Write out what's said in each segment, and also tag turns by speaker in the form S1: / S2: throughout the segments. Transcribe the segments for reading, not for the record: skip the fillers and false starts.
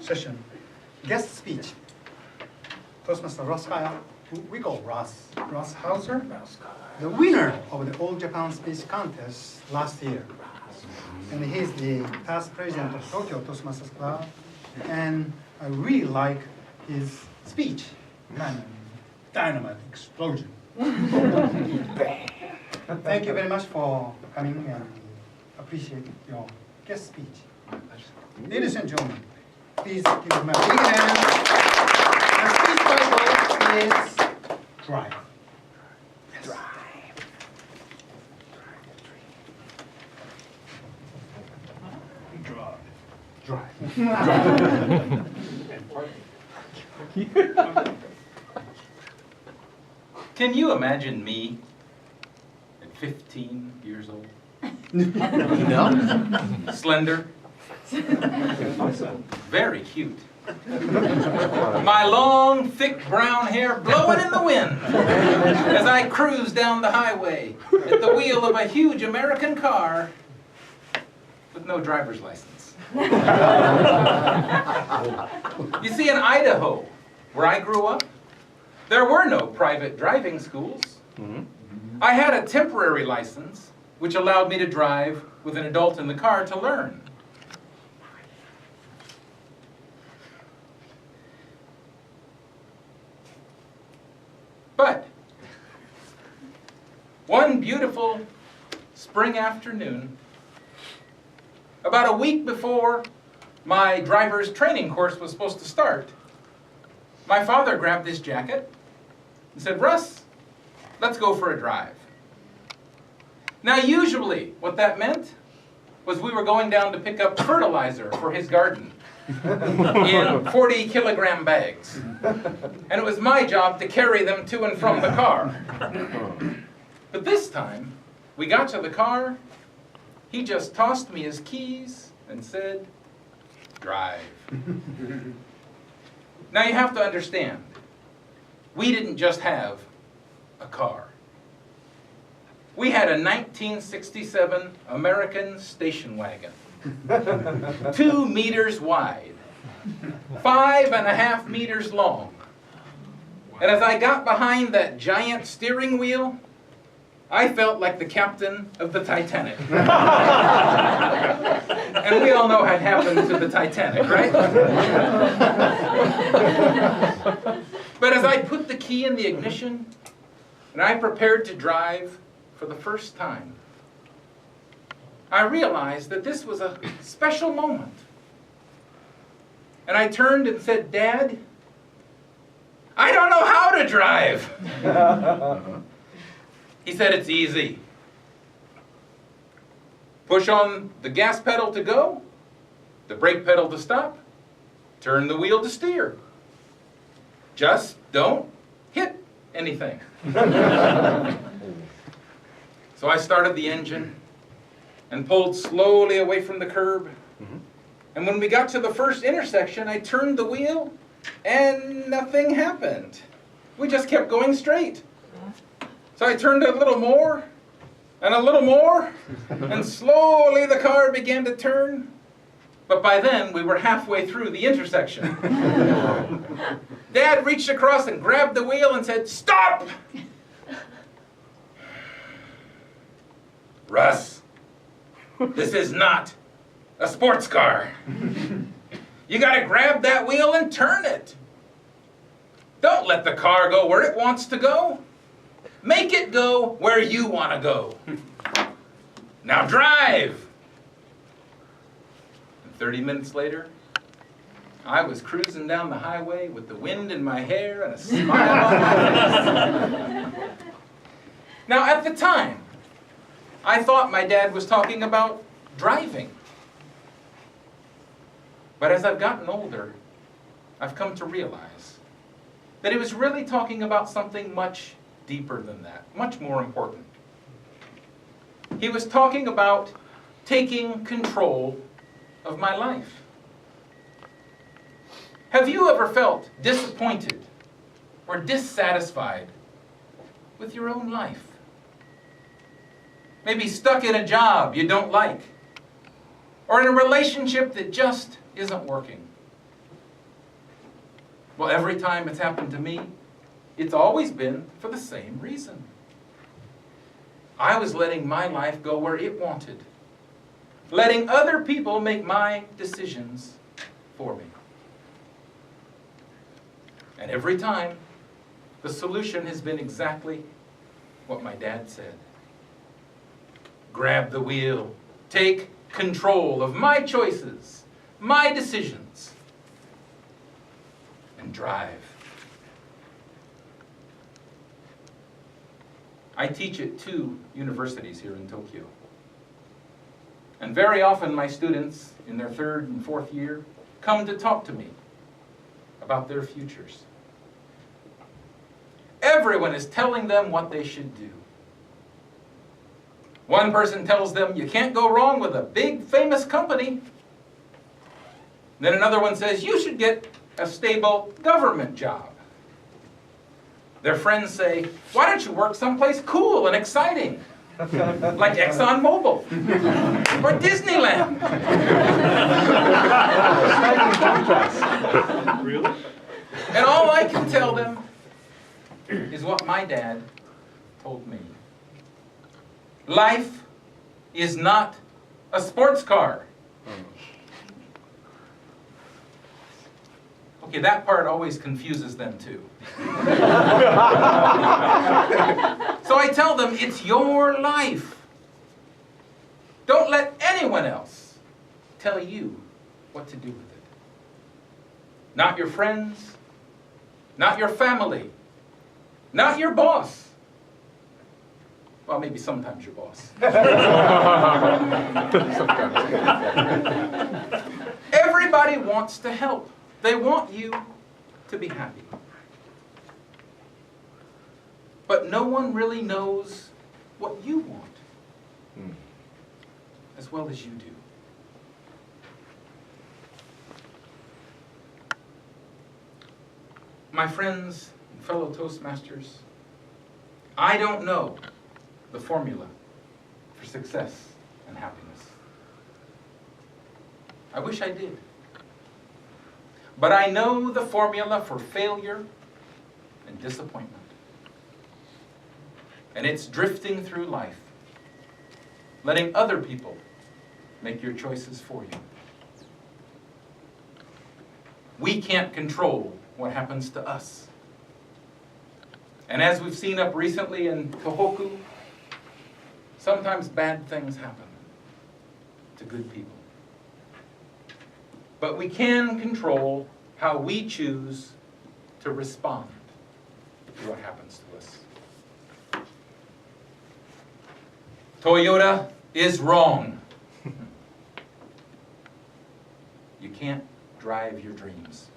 S1: session, guest speech. Toastmaster Russ Kaya, who we call Russ Hauser, the winner of the All Japan Speech Contest last year. And he's the past president of Tokyo Toastmasters Club. And I really like his speech. Man, dynamite explosion. Thank you very much for coming and appreciate your guest speech. Ladies and gentlemen, please give him a big hand. The speech title is Drive. Yes. Drive.
S2: Can you imagine me at 15 years old?
S3: No.
S2: Slender. Very cute. My long, thick brown hair blowing in the wind as I cruise down the highway at the wheel of a huge American car with no driver's license. You see, in Idaho, where I grew up, there were no private driving schools. I had a temporary license, which allowed me to drive with an adult in the car to learn. But one beautiful spring afternoon, about a week before my driver's training course was supposed to start, my father grabbed this jacket and said, "Russ, let's go for a drive." Now, usually what that meant was we were going down to pick up fertilizer for his garden in 40-kilogram bags. And it was my job to carry them to and from the car. But this time, we got to the car, he just tossed me his keys and said, "Drive." Now you have to understand, we didn't just have a car. We had a 1967 American station wagon, 2 meters wide, 5.5 meters long. And as I got behind that giant steering wheel, I felt like the captain of the Titanic. And we all know what happened to the Titanic, right? But as I put the key in the ignition, and I prepared to drive for the first time, I realized that this was a special moment. And I turned and said, "Dad, I don't know how to drive." He said, "It's easy. Push on the gas pedal to go, the brake pedal to stop, turn the wheel to steer. Just don't hit anything." So I started the engine and pulled slowly away from the curb. And when we got to the first intersection, I turned the wheel and nothing happened. We just kept going straight. So I turned a little more and a little more, and slowly the car began to turn. But by then, we were halfway through the intersection. Dad reached across and grabbed the wheel and said, "Stop!" "Russ, this is not a sports car. You gotta grab that wheel and turn it. Don't let the car go where it wants to go. Make it go where you want to go. Now drive." And 30 minutes later, I was cruising down the highway with the wind in my hair and a smile on my face. Now, at the time, I thought my dad was talking about driving. But as I've gotten older, I've come to realize that he was really talking about something much deeper than that, much more important. He was talking about taking control of my life. Have you ever felt disappointed or dissatisfied with your own life? Maybe stuck in a job you don't like, or in a relationship that just isn't working. Well, every time it's happened to me, it's always been for the same reason. I was letting my life go where it wanted, letting other people make my decisions for me. And every time, the solution has been exactly what my dad said. Grab the wheel. Take control of my choices, my decisions, and drive. I teach at 2 universities here in Tokyo. And very often my students in their 3rd and 4th year come to talk to me about their futures. Everyone is telling them what they should do. One person tells them you can't go wrong with a big famous company. Then another one says you should get a stable government job. Their friends say, why don't you work someplace cool and exciting, like ExxonMobil or Disneyland?
S3: Really?
S2: And all I can tell them is what my dad told me. Life is not a sports car. Okay, that part always confuses them too. So I tell them, it's your life. Don't let anyone else tell you what to do with it. Not your friends, not your family, not your boss. Well, maybe sometimes your boss. Everybody wants to help. They want you to be happy. But no one really knows what you want as well as you do. My friends and fellow Toastmasters, I don't know the formula for success and happiness. I wish I did. But I know the formula for failure and disappointment. And it's drifting through life, letting other people make your choices for you. We can't control what happens to us. And as we've seen up recently in Tohoku, sometimes bad things happen to good people. But we can control how we choose to respond to what happens to us. Toyota is wrong. You can't drive your dreams.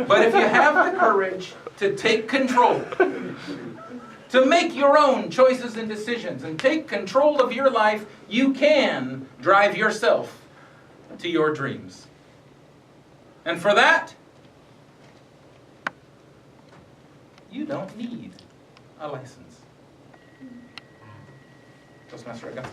S2: But if you have the courage to take control, to make your own choices and decisions, and take control of your life, you can drive yourself to your dreams. And for that, you don't need a license. Toastmaster, I got